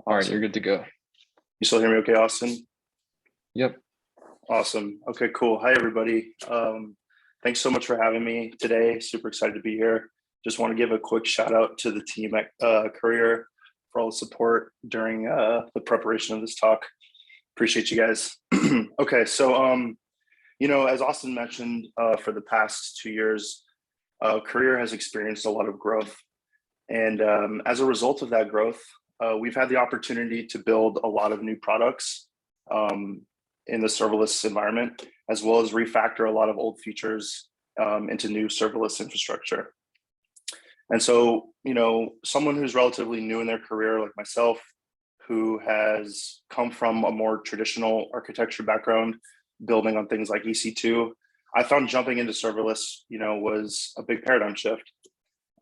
All right, you're Awesome. good to go. You still hear me okay, Austin? Yep. Awesome. Okay, cool. Hi, everybody. Thanks so much for having me today. Super excited to be here. Just want to give a quick shout out to the team at Courier for all the support during the preparation of this talk. Appreciate you guys. Okay, so as Austin mentioned, for the past 2 years, Courier has experienced a lot of growth. And as a result of that growth, we've had the opportunity to build a lot of new products in the serverless environment, as well as refactor a lot of old features into new serverless infrastructure. And so, someone who's relatively new in their career, like myself, who has come from a more traditional architecture background, building on things like EC2, I found jumping into serverless, was a big paradigm shift.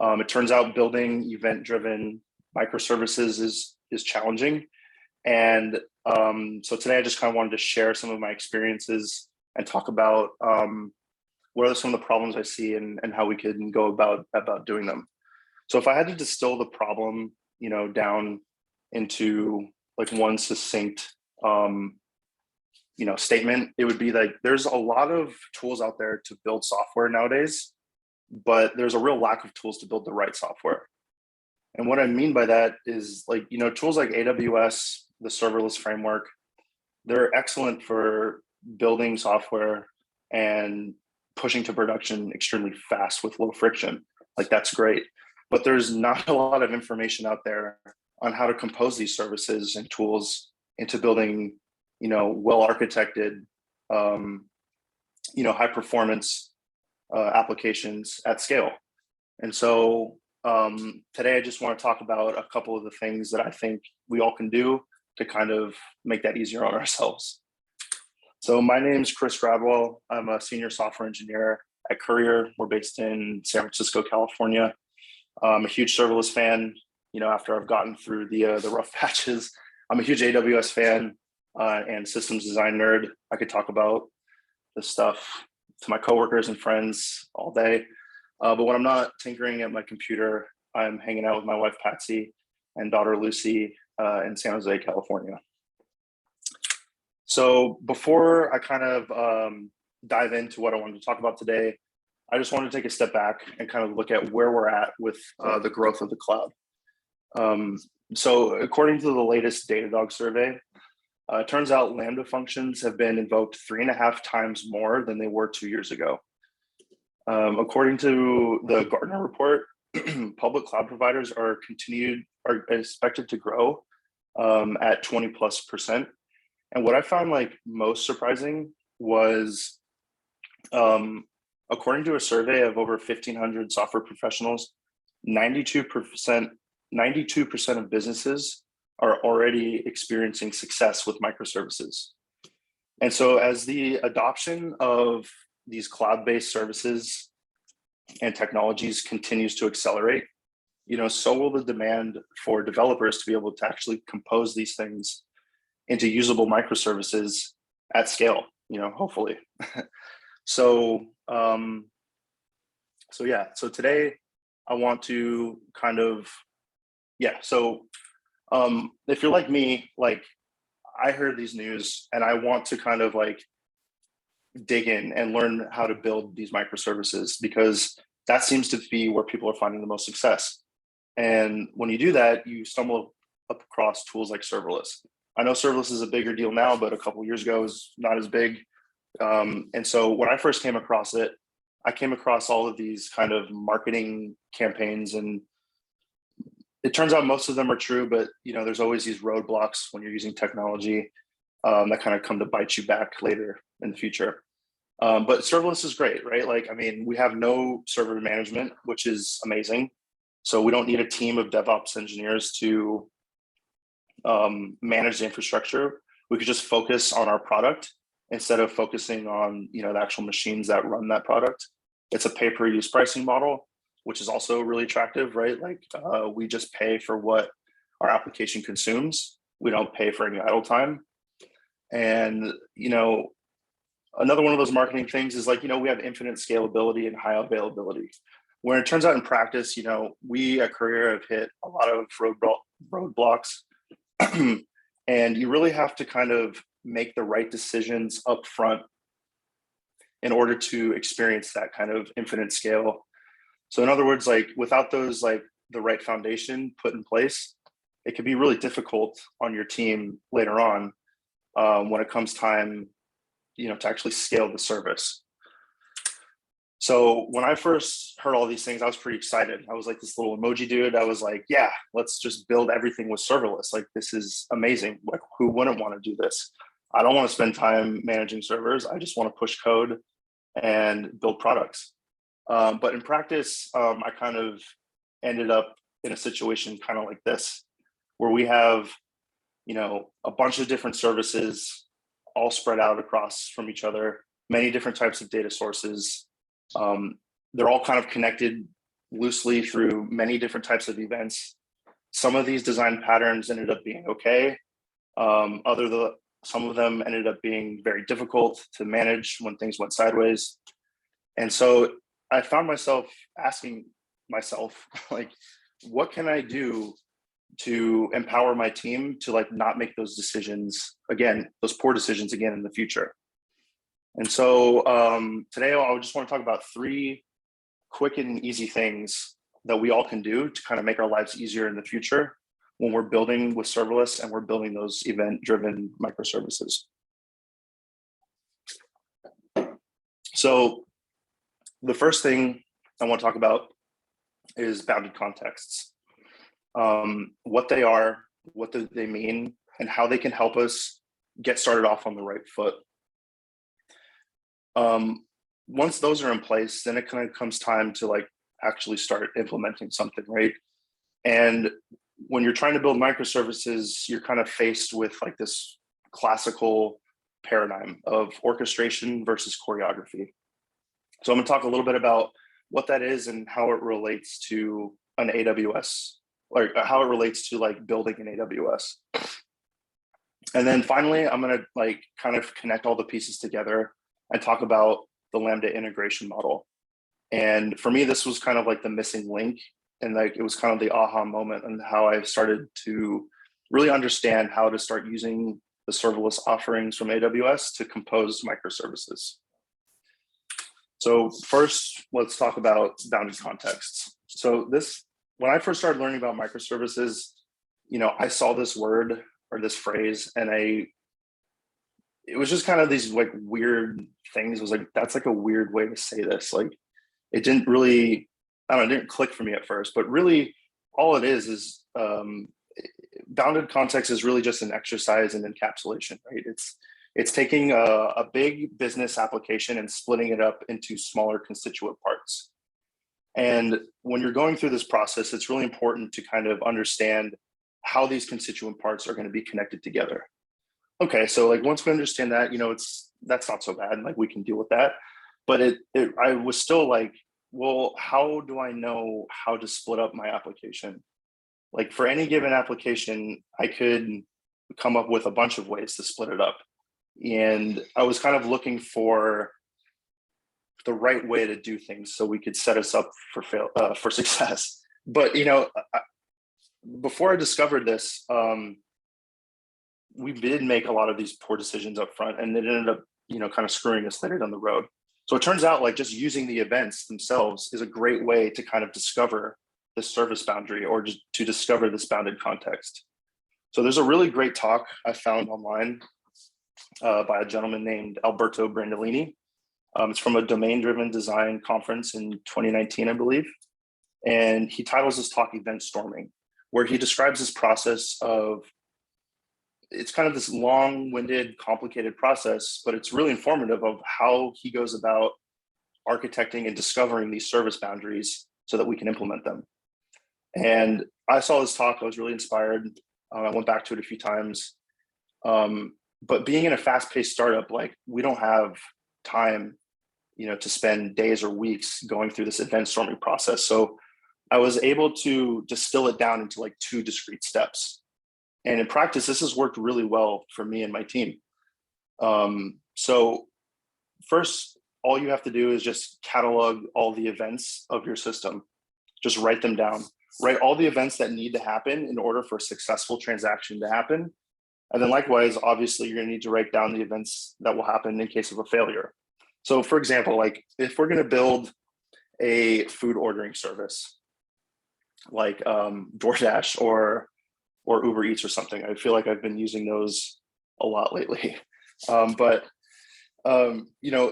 It turns out building event-driven microservices is challenging. And so today I just kind of wanted to share some of my experiences and talk about what are some of the problems I see and how we can go about doing them. So if I had to distill the problem, down into like one succinct statement, it would be like there's a lot of tools out there to build software nowadays, but there's a real lack of tools to build the right software. And what I mean by that is like, tools like AWS, the serverless framework, they're excellent for building software and pushing to production extremely fast with low friction. Like that's great. But there's not a lot of information out there on how to compose these services and tools into building, well-architected, high performance applications at scale. And so today I just want to talk about a couple of the things that I think we all can do to kind of make that easier on ourselves. So my name is Gradwohl. I'm a senior software engineer at Courier. We're based in San Francisco, California. I'm a huge serverless fan. After I've gotten through the rough patches, I'm a huge AWS fan and systems design nerd. I could talk about this stuff to my coworkers and friends all day. But when I'm not tinkering at my computer, I'm hanging out with my wife, Patsy, and daughter, Lucy, in San Jose, California. So before I kind of dive into what I wanted to talk about today, I just wanted to take a step back and kind of look at where we're at with the growth of the cloud. So according to the latest Datadog survey, it turns out Lambda functions have been invoked 3.5 times more than they were 2 years ago. According to the Gartner report, public cloud providers are expected to grow at 20+%. And what I found like most surprising was, according to a survey of over 1,500 software professionals, 92% of businesses are already experiencing success with microservices. And so as the adoption of these cloud-based services and technologies continues to accelerate, so will the demand for developers to be able to actually compose these things into usable microservices at scale, hopefully. So today I want to kind of, if you're like me, like I heard these news and I want to kind of like dig in and learn how to build these microservices, because that seems to be where people are finding the most success. And when you do that, you stumble up across tools like serverless. I know serverless is a bigger deal now, but a couple of years ago it was not as big. And so when I first came across it, I came across all of these kind of marketing campaigns, and it turns out most of them are true, but there's always these roadblocks when you're using technology that kind of come to bite you back later in the future. But serverless is great, right? Like, I mean, we have no server management, which is amazing. So we don't need a team of DevOps engineers to manage the infrastructure. We could just focus on our product instead of focusing on the actual machines that run that product. It's a pay-per-use pricing model, which is also really attractive, right? Like we just pay for what our application consumes. We don't pay for any idle time. And another one of those marketing things is like, we have infinite scalability and high availability. When it turns out in practice, we at Courier have hit a lot of roadblocks And you really have to kind of make the right decisions up front in order to experience that kind of infinite scale. So in other words, like without those, like the right foundation put in place, it can be really difficult on your team later on when it comes time, to actually scale the service. So when I first heard all these things, I was pretty excited. I was like this little emoji dude. I was like, yeah, let's just build everything with serverless. Like, this is amazing. Like, who wouldn't want to do this? I don't want to spend time managing servers. I just want to push code and build products. But in practice, I kind of ended up in a situation kind of like this, where we have, a bunch of different services all spread out across from each other, many different types of data sources. They're all kind of connected loosely through many different types of events. Some of these design patterns ended up being okay. Some of them ended up being very difficult to manage when things went sideways. And so I found myself asking myself, like, what can I do to empower my team to like not make those decisions again, those poor decisions again in the future? And so today I just want to talk about 3 quick and easy things that we all can do to kind of make our lives easier in the future when we're building with serverless and we're building those event-driven microservices. So the first thing I want to talk about is bounded contexts. What they are, what do they mean, and how they can help us get started off on the right foot. Once those are in place, then it kind of comes time to like actually start implementing something, right? And when you're trying to build microservices, you're kind of faced with like this classical paradigm of orchestration versus choreography. So I'm going to talk a little bit about what that is and how it relates to an AWS, or how it relates to like building an AWS. And then finally, I'm going to like kind of connect all the pieces together and talk about the Lambda integration model. And for me, this was kind of like the missing link, and like it was kind of the aha moment and how I started to really understand how to start using the serverless offerings from AWS to compose microservices. So first, let's talk about bounded contexts. So when I first started learning about microservices, I saw this word or this phrase, and it was just kind of these like weird things. It was like, that's like a weird way to say this. Like, it didn't really, it didn't click for me at first, but really all it is bounded context is really just an exercise in encapsulation, right? It's taking a big business application and splitting it up into smaller constituent parts. And when you're going through this process, it's really important to kind of understand how these constituent parts are going to be connected together. Okay, so like once we understand that, that's not so bad, and like we can deal with that. But I was still like, well, how do I know how to split up my application? Like for any given application, I could come up with a bunch of ways to split it up. And I was kind of looking for the right way to do things so we could set us up for success. But before I discovered this, we did make a lot of these poor decisions up front, and it ended up kind of screwing us later down the road. So it turns out like just using the events themselves is a great way to kind of discover the service boundary, or just to discover this bounded context. So there's a really great talk I found online by a gentleman named Alberto Brandolini. It's from a domain-driven design conference in 2019, I believe. And he titles this talk Event Storming, where he describes this process of, it's kind of this long-winded, complicated process, but it's really informative of how he goes about architecting and discovering these service boundaries so that we can implement them. And I saw this talk, I was really inspired. I went back to it a few times. But being in a fast-paced startup, like we don't have time, to spend days or weeks going through this event storming process. So I was able to distill it down into like 2 discrete steps. And in practice, this has worked really well for me and my team. So first, all you have to do is just catalog all the events of your system. Just write them down. write all the events that need to happen in order for a successful transaction to happen. And then likewise, obviously, you're going to need to write down the events that will happen in case of a failure. So for example, like if we're going to build a food ordering service, like DoorDash or Uber Eats or something, I feel like I've been using those a lot lately.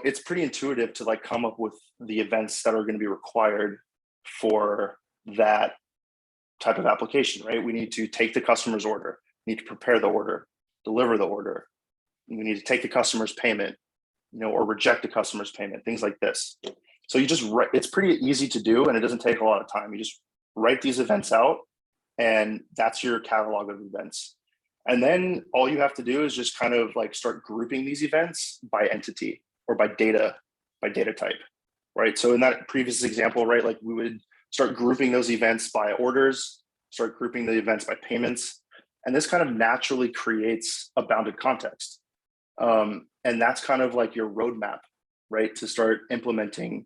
It's pretty intuitive to like come up with the events that are going to be required for that type of application, right? We need to take the customer's order, we need to prepare the order, deliver the order, we need to take the customer's payment, or reject the customer's payment, things like this. So you just write, it's pretty easy to do and it doesn't take a lot of time. You just write these events out and that's your catalog of events. And then all you have to do is just kind of like start grouping these events by entity or by data type, right? So in that previous example, right, like we would start grouping those events by orders, start grouping the events by payments. And this kind of naturally creates a bounded context. And that's kind of like your roadmap, right? To start implementing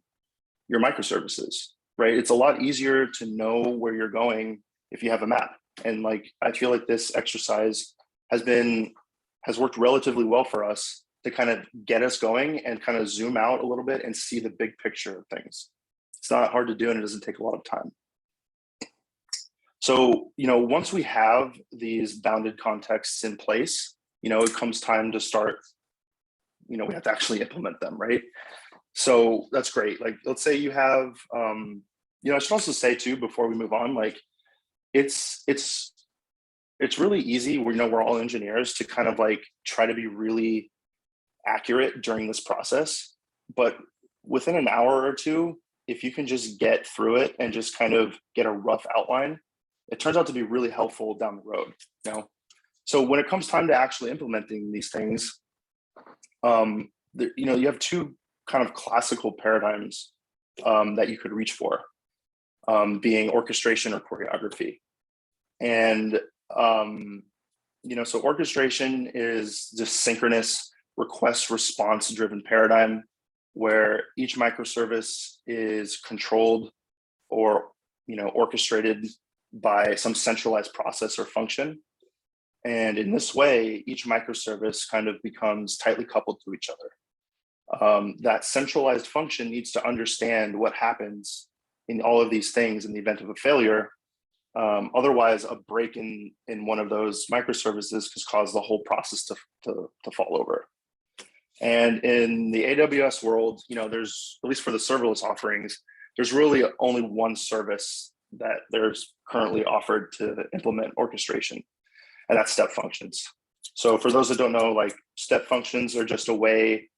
your microservices, right? It's a lot easier to know where you're going if you have a map. And like, I feel like this exercise has worked relatively well for us to kind of get us going and kind of zoom out a little bit and see the big picture of things. It's not hard to do and it doesn't take a lot of time. So, once we have these bounded contexts in place, it comes time to start, we have to actually implement them, right? So that's great. Like, let's say you have, I should also say too, before we move on, like it's really easy. We're all engineers to kind of like try to be really accurate during this process, but within an hour or two, if you can just get through it and just kind of get a rough outline, it turns out to be really helpful down the road. So when it comes time to actually implementing these things, you have two kind of classical paradigms that you could reach for, being orchestration or choreography. And so orchestration is this synchronous request response driven paradigm where each microservice is controlled or orchestrated by some centralized process or function. And in this way, each microservice kind of becomes tightly coupled to each other. That centralized function needs to understand what happens in all of these things in the event of a failure. Otherwise, a break in one of those microservices could cause the whole process to fall over. And in the AWS world, there's, at least for the serverless offerings, there's really only one service that there's currently offered to implement orchestration, and that's step functions. So for those that don't know, like step functions are just a way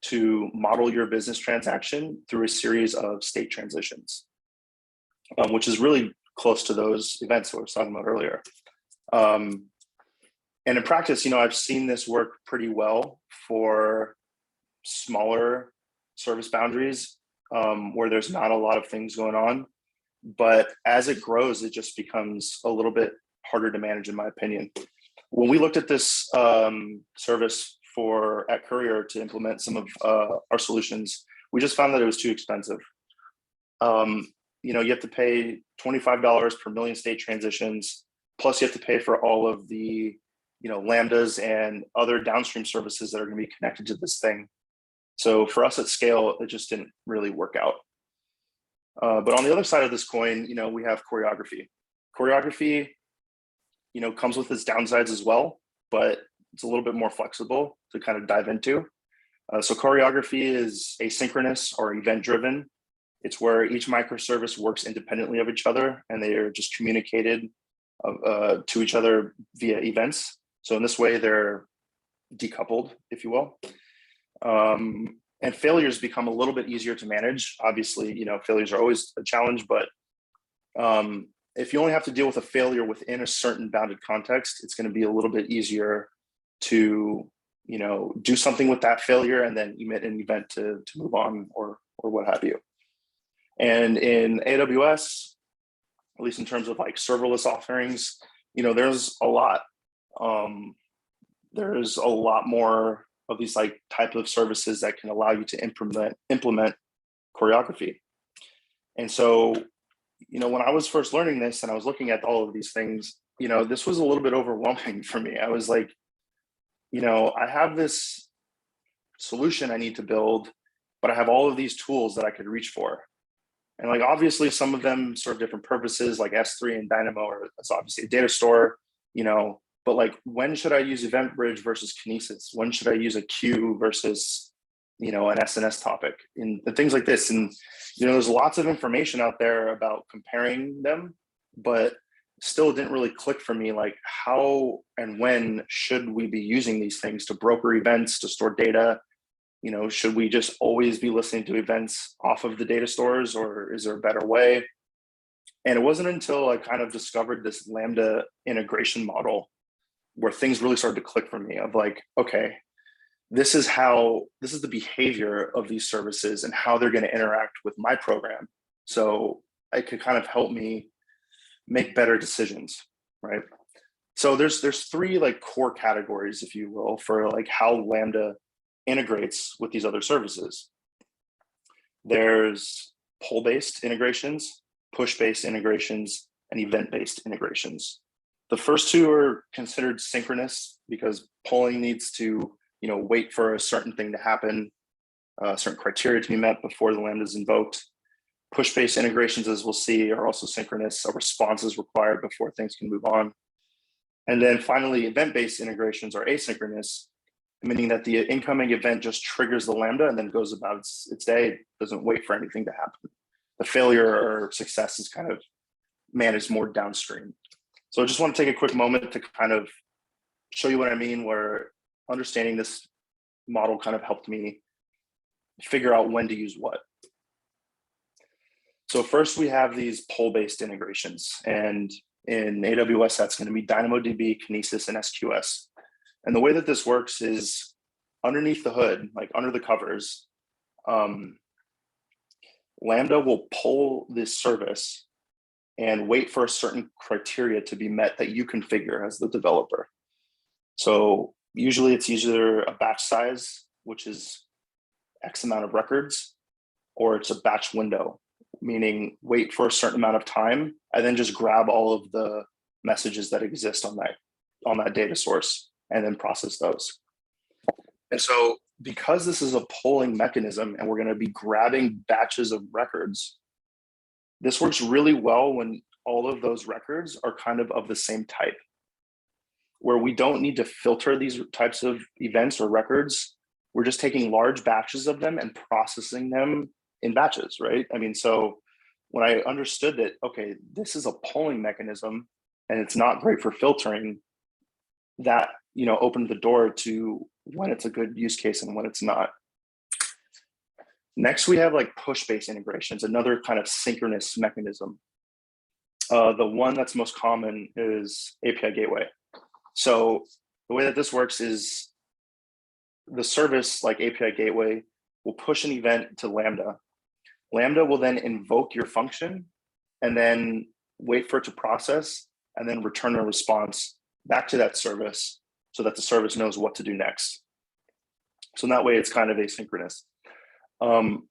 to model your business transaction through a series of state transitions, which is really close to those events that I was talking about earlier. And in practice, I've seen this work pretty well for smaller service boundaries where there's not a lot of things going on. But as it grows, it just becomes a little bit harder to manage, in my opinion. When we looked at this service at Courier to implement some of our solutions, we just found that it was too expensive. You have to pay $25 per million state transitions, plus you have to pay for all of the Lambdas and other downstream services that are going to be connected to this thing. So for us at scale, it just didn't really work out. But on the other side of this coin, we have choreography. Choreography, comes with its downsides as well, but it's a little bit more flexible to kind of dive into. So choreography is asynchronous or event-driven. It's where each microservice works independently of each other, and they are just communicated to each other via events. So in this way, they're decoupled, if you will. And failures become a little bit easier to manage. Obviously, failures are always a challenge, but if you only have to deal with a failure within a certain bounded context, it's going to be a little bit easier to, do something with that failure and then emit an event to move on or what have you. And in AWS, at least in terms of like serverless offerings, there's a lot. There's a lot more of these like type of services that can allow you to implement choreography. And so when I was first learning this and I was looking at all of these things, this was a little bit overwhelming for me. I was like, I have this solution I need to build, but I have all of these tools that I could reach for. And like, obviously some of them serve different purposes, like S3 and Dynamo, or it's obviously a data store, but like, when should I use EventBridge versus Kinesis? When should I use a queue versus, an SNS topic and things like this? And, there's lots of information out there about comparing them, but still didn't really click for me, like how and when should we be using these things to broker events, to store data? Should we just always be listening to events off of the data stores, or is there a better way? And it wasn't until I kind of discovered this Lambda integration model where things really started to click for me of like, okay, this is the behavior of these services and how they're going to interact with my program. So it could kind of help me make better decisions, right? So there's three like core categories, if you will, for like how Lambda integrates with these other services. There's pull-based integrations, push-based integrations, and event-based integrations. The first two are considered synchronous because polling needs to, wait for a certain thing to happen, certain criteria to be met before the Lambda is invoked. Push-based integrations, as we'll see, are also synchronous. A response is required before things can move on. And then finally, event-based integrations are asynchronous, meaning that the incoming event just triggers the Lambda and then goes about its day. It doesn't wait for anything to happen. The failure or success is kind of managed more downstream. So I just want to take a quick moment to kind of show you what I mean, where understanding this model kind of helped me figure out when to use what. So first we have these pull-based integrations, and in AWS, that's going to be DynamoDB, Kinesis, and SQS. And the way that this works is underneath the hood, like under the covers, Lambda will pull this service and wait for a certain criteria to be met that you configure as the developer. So usually it's either a batch size, which is X amount of records, or it's a batch window, meaning wait for a certain amount of time and then just grab all of the messages that exist on that data source and then process those. And so because this is a polling mechanism and we're going to be grabbing batches of records, this works really well when all of those records are kind of the same type, where we don't need to filter these types of events or records. We're just taking large batches of them and processing them in batches, right? I mean, so when I understood that, okay, this is a polling mechanism and it's not great for filtering, that, opened the door to when it's a good use case and when it's not. Next, we have like push-based integrations, another kind of synchronous mechanism. The one that's most common is API Gateway. So the way that this works is the service like API Gateway will push an event to Lambda. Lambda will then invoke your function and then wait for it to process and then return a response back to that service so that the service knows what to do next. So in that way, it's kind of asynchronous.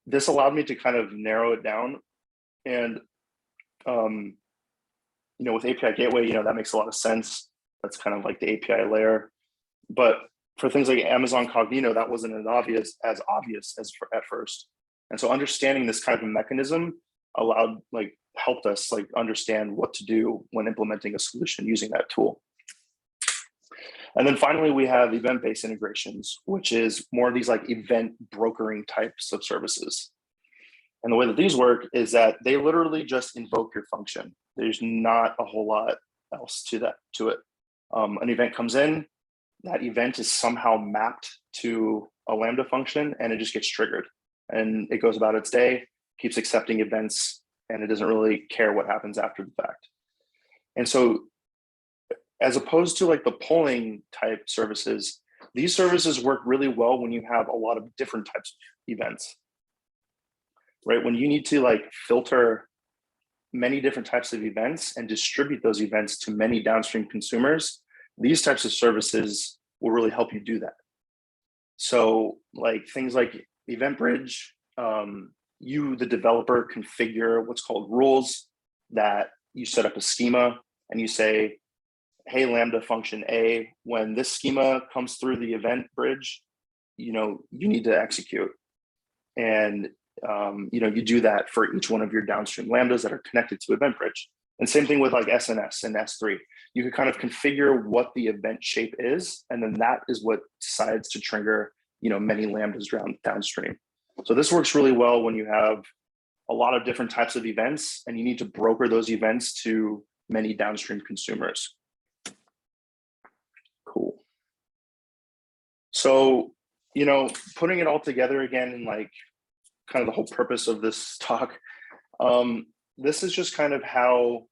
This allowed me to kind of narrow it down. And, with API Gateway, that makes a lot of sense. That's kind of like the API layer. But for things like Amazon Cognito, that wasn't as obvious as at first. And so understanding this kind of a mechanism helped us understand what to do when implementing a solution using that tool. And then finally, we have event-based integrations, which is more of these event brokering types of services. And the way that these work is that they literally just invoke your function. There's not a whole lot else to it. An event comes in, that event is somehow mapped to a Lambda function, and it just gets triggered. And it goes about its day, keeps accepting events, and it doesn't really care what happens after the fact. And so as opposed to the polling type services, these services work really well when you have a lot of different types of events, right? When you need to filter many different types of events and distribute those events to many downstream consumers, these types of services will really help you do that. So things like EventBridge, you, the developer, configure what's called rules that you set up a schema and you say, hey, Lambda function A, when this schema comes through the event bridge, you need to execute. And you do that for each one of your downstream Lambdas that are connected to event bridge. And same thing with like SNS and S3. You can kind of configure what the event shape is, and then that is what decides to trigger, many Lambdas downstream. So this works really well when you have a lot of different types of events and you need to broker those events to many downstream consumers. Cool. So, putting it all together again in like kind of the whole purpose of this talk, this is just kind of how,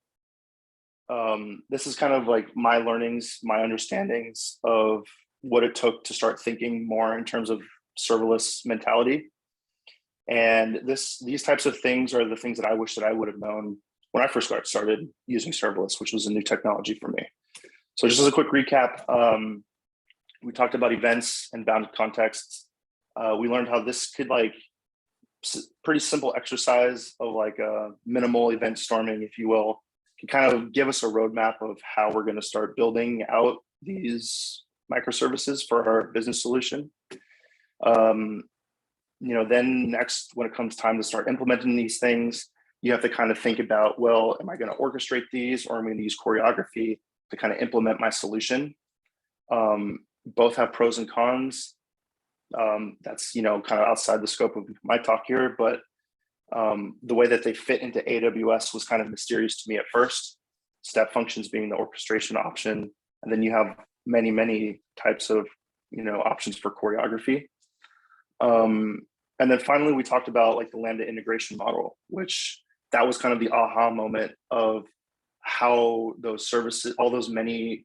this is kind of like my learnings, my understandings of what it took to start thinking more in terms of serverless mentality. And these types of things are the things that I wish that I would have known when I first started using serverless, which was a new technology for me. So just as a quick recap, we talked about events and bounded contexts. We learned how this could pretty simple exercise of like a minimal event storming, if you will, can kind of give us a roadmap of how we're going to start building out these microservices for our business solution. Then next, when it comes time to start implementing these things, you have to kind of think about, well, am I going to orchestrate these, or am I going to use choreography to kind of implement my solution? Both have pros and cons. That's kind of outside the scope of my talk here, but the way that they fit into AWS was kind of mysterious to me at first. Step functions being the orchestration option, and then you have many types of options for choreography. And then finally, we talked about like the Lambda integration model, which that was kind of the aha moment of how those services, all those many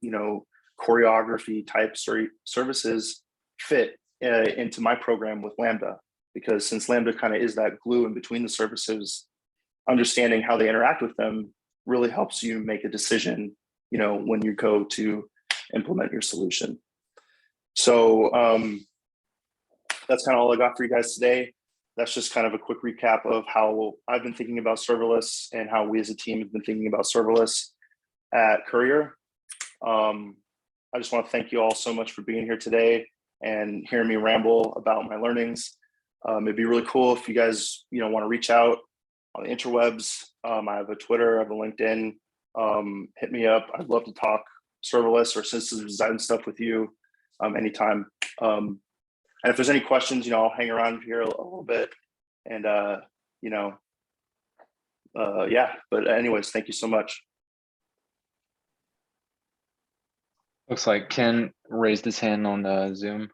choreography types or services fit into my program with Lambda. Because since Lambda kind of is that glue in between the services, understanding how they interact with them really helps you make a decision, when you go to implement your solution. So that's kind of all I got for you guys today. That's just kind of a quick recap of how I've been thinking about serverless and how we as a team have been thinking about serverless at Courier. I just want to thank you all so much for being here today and hearing me ramble about my learnings. It'd be really cool if you guys, want to reach out on the interwebs. I have a Twitter, I have a LinkedIn. Hit me up. I'd love to talk serverless or system design stuff with you anytime. And if there's any questions, I'll hang around here a little bit. And yeah. But anyways, thank you so much. Looks like Ken raised his hand on Zoom.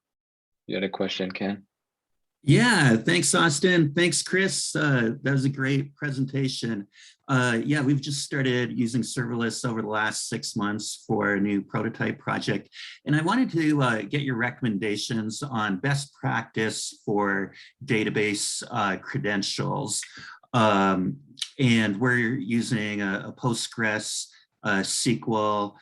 You had a question, Ken? Yeah, thanks, Austin. Thanks, Chris. That was a great presentation. Yeah, we've just started using serverless over the last 6 months for a new prototype project. And I wanted to get your recommendations on best practice for database credentials. And we're using a Postgres, SQL,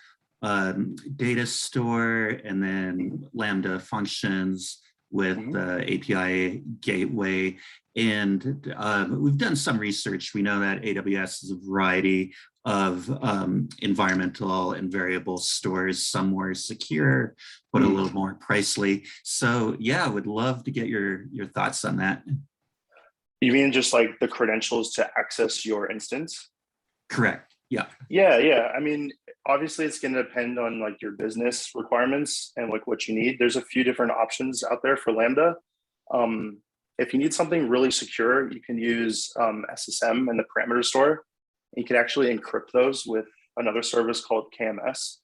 data store, and then Lambda functions with the API gateway. And we've done some research. We know that AWS has a variety of environmental and variable stores, some more secure, but a little more pricey. So yeah, I would love to get your thoughts on that. You mean just like the credentials to access your instance? Correct. Yeah. Yeah. I mean, obviously it's going to depend on like your business requirements and like what you need. There's a few different options out there for Lambda. If you need something really secure, you can use SSM and the parameter store. You can actually encrypt those with another service called KMS.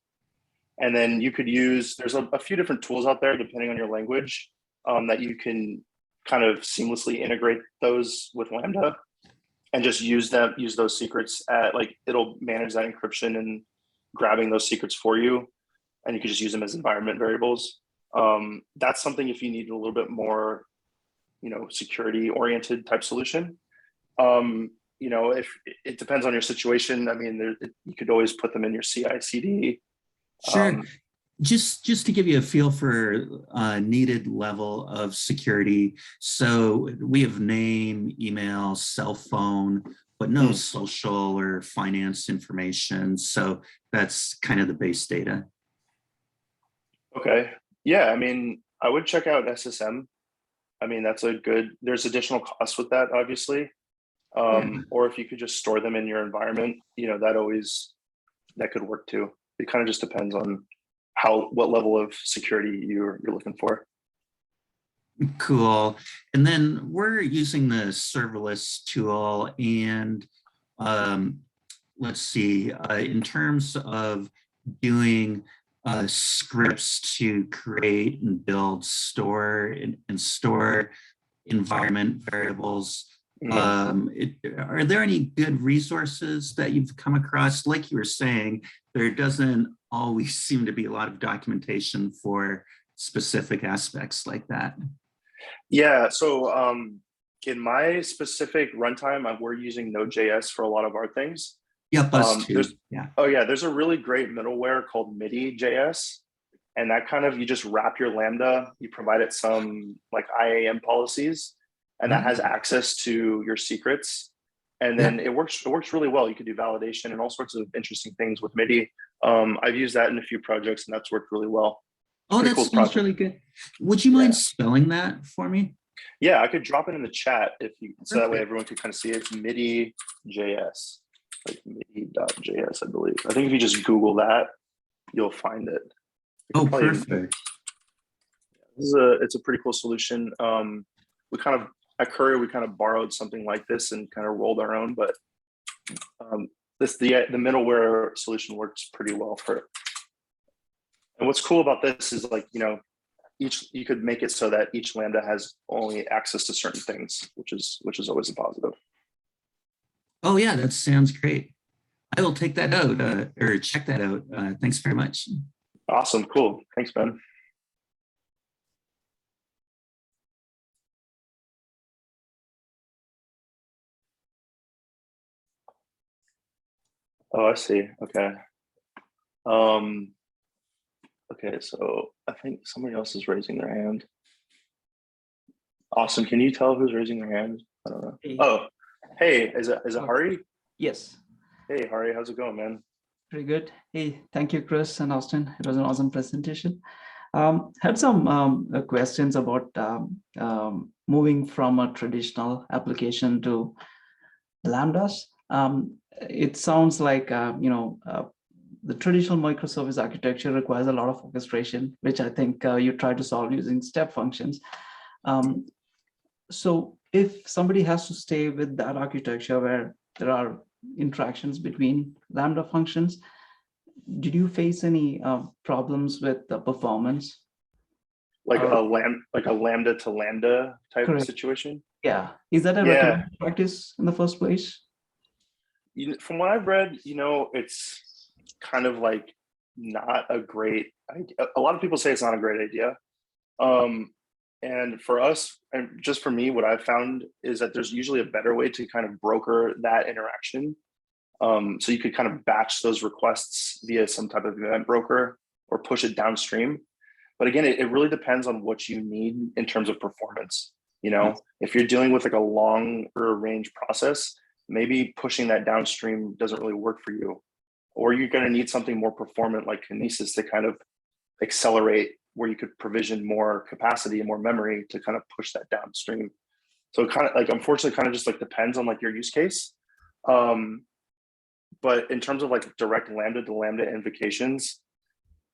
And then you could use, there's a few different tools out there depending on your language that you can kind of seamlessly integrate those with Lambda and just use those secrets at it'll manage that encryption and grabbing those secrets for you. And you can just use them as environment variables. That's something if you need a little bit more, security oriented type solution. If it depends on your situation, I mean, you could always put them in your CI/CD. Sure. Just to give you a feel for needed level of security. So we have name, email, cell phone, but no social or finance information. So that's kind of the base data. Okay. Yeah, I mean, I would check out SSM. I mean, there's additional costs with that, obviously. Or if you could just store them in your environment, that could work too. It kind of just depends on what level of security you're looking for. Cool. And then we're using the serverless tool, and let's see, in terms of doing scripts to create and build, store and store environment variables. Are there any good resources that you've come across? Like you were saying, there doesn't always seem to be a lot of documentation for specific aspects like that. Yeah, so in my specific runtime, we're using Node.js for a lot of our things. Yep, us too. There's a really great middleware called MIDI.js, and that you just wrap your Lambda, you provide it some like IAM policies, and that has access to your secrets. And then it works really well. You can do validation and all sorts of interesting things with MIDI. I've used that in a few projects, and that's worked really well. Oh, that sounds really good. Would you mind spelling that for me? Yeah, I could drop it in the chat so that way everyone could kind of see it. It's MIDI.js, like MIDI.js, I believe. I think if you just Google that, you'll find it. Oh, perfect. It's a pretty cool solution. At Courier, we kind of borrowed something like this and kind of rolled our own, but the middleware solution works pretty well for it. And what's cool about this is you could make it so that each Lambda has only access to certain things, which is always a positive. Oh yeah, that sounds great. I will take that out or check that out. Thanks very much. Awesome, cool. Thanks, Ben. Oh, I see. Okay. Okay, so I think somebody else is raising their hand. Awesome. Can you tell who's raising their hand? I don't know. Hey. Oh, hey, is it Hari? Yes. Hey, Hari, how's it going, man? Pretty good. Hey, thank you, Chris and Austin. It was an awesome presentation. Had some questions about moving from a traditional application to Lambdas. It sounds like the traditional microservice architecture requires a lot of orchestration, which I think you try to solve using step functions. So if somebody has to stay with that architecture where there are interactions between Lambda functions, did you face any problems with the performance? Like a Lambda to Lambda type Correct. Of situation? Yeah. Is that a recommended practice in the first place? From what I've read, it's kind of like not a great idea. A lot of people say it's not a great idea. And for us, and just for me, what I've found is that there's usually a better way to kind of broker that interaction. So you could kind of batch those requests via some type of event broker or push it downstream. But again, it really depends on what you need in terms of performance. If you're dealing with like a longer range process, maybe pushing that downstream doesn't really work for you. Or you're going to need something more performant like Kinesis to kind of accelerate, where you could provision more capacity and more memory to kind of push that downstream. So it kind of like, unfortunately, kind of just like depends on like your use case. But in terms of like direct Lambda to Lambda invocations,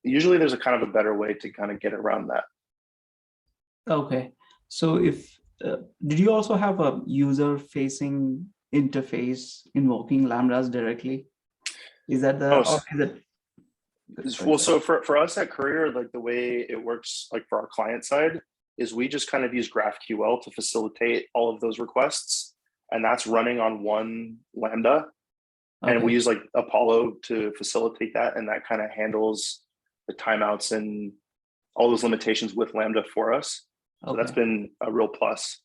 usually there's a kind of a better way to kind of get around that. Okay. So if, did you also have a user facing interface invoking Lambdas directly? Is that the, well, so for us at Courier, like the way it works, like for our client side, is we just kind of use GraphQL to facilitate all of those requests. And that's running on one Lambda. Okay. And we use like Apollo to facilitate that. And that kind of handles the timeouts and all those limitations with Lambda for us. So that's been a real plus.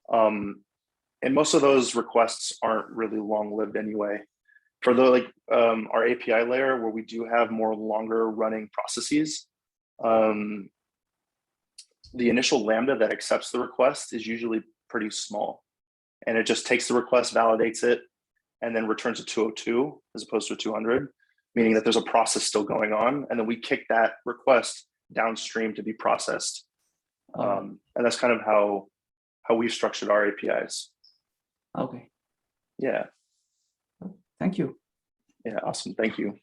And most of those requests aren't really long-lived anyway. For the our API layer, where we do have more longer running processes, the initial Lambda that accepts the request is usually pretty small, and it just takes the request, validates it, and then returns a 202 as opposed to a 200, meaning that there's a process still going on. And then we kick that request downstream to be processed. And that's kind of how we've structured our APIs. Okay. Yeah. Thank you. Yeah. Awesome. Thank you.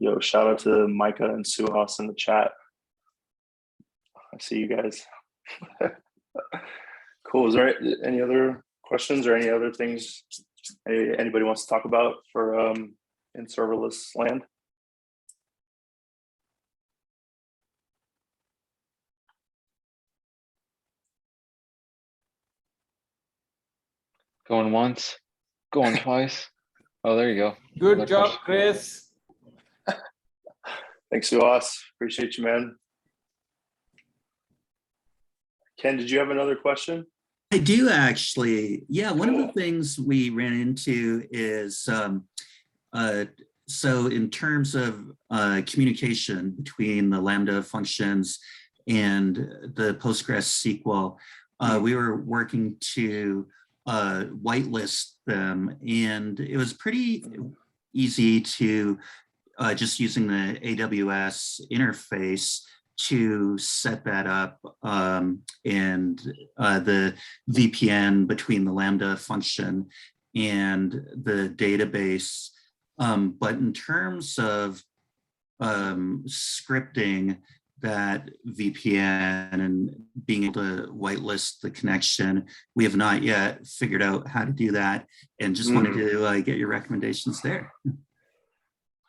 Yo, shout out to Micah and Suhas in the chat. I see you guys. Cool. Is there any other questions or any other things anybody wants to talk about for in serverless land? Going once, going twice. Oh, there you go. Good Another job, question. Chris. Thanks, Suhas. Appreciate you, man. Ken, did you have another question? I do actually. Yeah, one of Cool. the things we ran into is, so in terms of communication between the Lambda functions and the PostgreSQL, we were working to whitelist them, and it was pretty easy to just using the AWS interface to set that up, and the VPN between the Lambda function and the database. But in terms of scripting that VPN and being able to whitelist the connection, we have not yet figured out how to do that, and just wanted to get your recommendations there.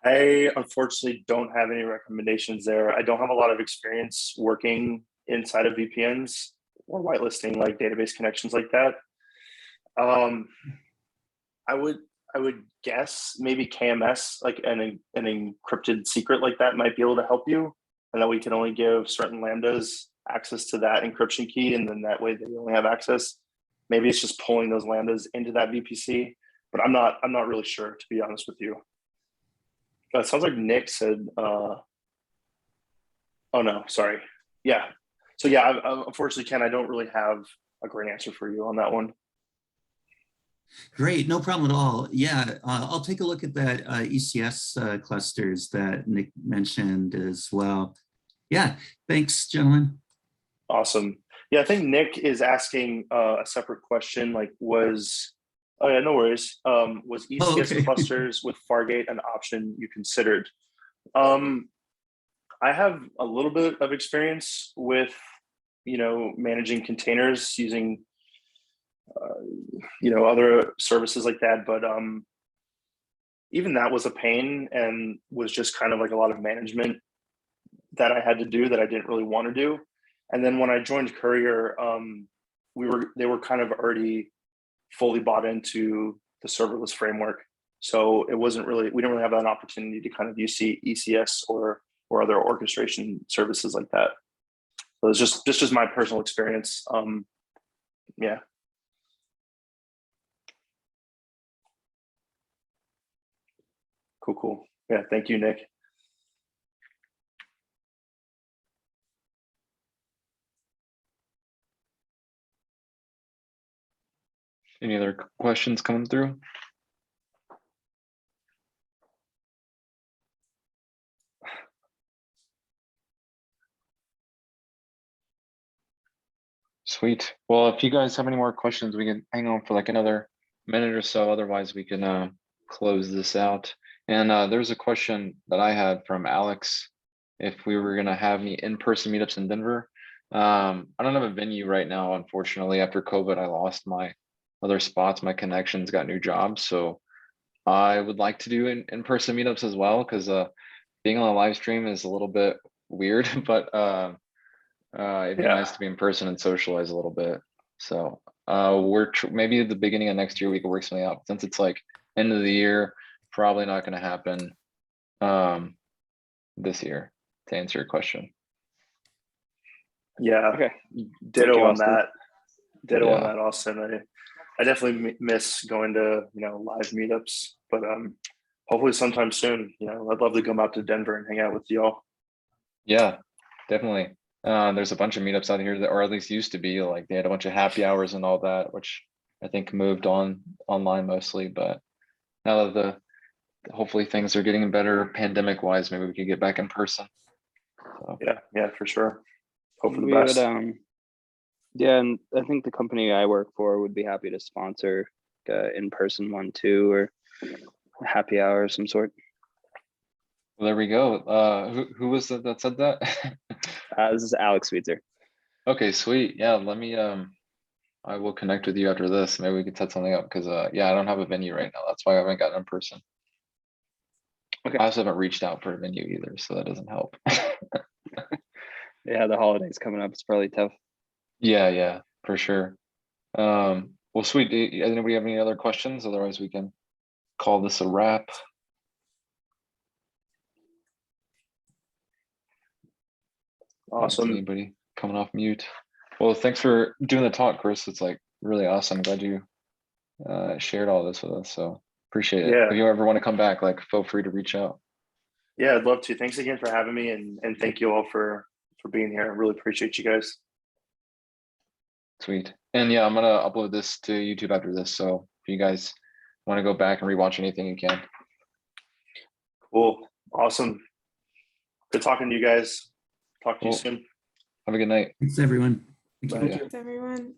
I unfortunately don't have any recommendations there. I don't have a lot of experience working inside of VPNs or whitelisting like database connections like that. I would guess maybe KMS, like an encrypted secret like that, might be able to help you, and that we can only give certain Lambdas access to that encryption key, and then that way they only have access. Maybe it's just pulling those Lambdas into that VPC, but I'm not really sure, to be honest with you. It sounds like Nick said, oh no, sorry. Yeah. So yeah, unfortunately, Ken, I don't really have a great answer for you on that one. Great, no problem at all. Yeah, I'll take a look at that ECS clusters that Nick mentioned as well. Yeah, thanks, gentlemen. Awesome. Yeah, I think Nick is asking a separate question, like oh yeah, no worries. Was ECS clusters with Fargate an option you considered? I have a little bit of experience with, managing containers using, other services like that, but even that was a pain and was just kind of like a lot of management that I had to do that I didn't really want to do. And then when I joined Courier, they were kind of already fully bought into the serverless framework. So we didn't really have an opportunity to kind of use ECS or other orchestration services like that. So it's just my personal experience. Yeah. Cool. Yeah, thank you, Nick. Any other questions coming through? Sweet. Well, if you guys have any more questions, we can hang on for like another minute or so. Otherwise, we can close this out. And there's a question that I had from Alex, if we were gonna have any in-person meetups in Denver. I don't have a venue right now, unfortunately. After COVID, I lost my other spots, my connections, got new jobs. So I would like to do in-person meetups as well, because being on a live stream is a little bit weird, but it'd be nice to be in person and socialize a little bit. So maybe at the beginning of next year we can work something out. Since it's like end of the year, probably not going to happen this year, to answer your question. Yeah. Okay. Ditto on Austin. that. Ditto on that, Austin. I definitely miss going to, live meetups, but hopefully sometime soon. I'd love to come out to Denver and hang out with y'all. Yeah, definitely. There's a bunch of meetups out here that, or at least used to be, like they had a bunch of happy hours and all that, which I think moved online mostly. But now that hopefully things are getting better pandemic wise, maybe we could get back in person. So. Yeah, for sure. Hope for the We best. would, yeah, and I think the company I work for would be happy to sponsor in-person one too, or a happy hour of some sort. Well, there we go. Who was it that said that? This is Alex Sweetser. Okay, sweet. Yeah, let me I will connect with you after this. Maybe we can set something up because yeah, I don't have a venue right now. That's why I haven't gotten in person. Okay. I also haven't reached out for a venue either, so that doesn't help. Yeah, the holidays coming up. It's probably tough. Yeah, for sure. Well, sweet. Anybody have any other questions? Otherwise, we can call this a wrap. Awesome. Anybody coming off mute? Well, thanks for doing the talk, Chris. It's like really awesome. Glad you shared all this with us. So appreciate it. Yeah. If you ever want to come back, like feel free to reach out. Yeah, I'd love to. Thanks again for having me, and thank you all for being here. I really appreciate you guys. Sweet. And yeah, I'm gonna upload this to YouTube after this. So if you guys want to go back and rewatch anything, you can. Cool. Awesome. Good talking to you guys. Talk to you Cool. soon. Have a good night. Thanks, everyone. Thank you. Bye. Thank you. Thanks, everyone.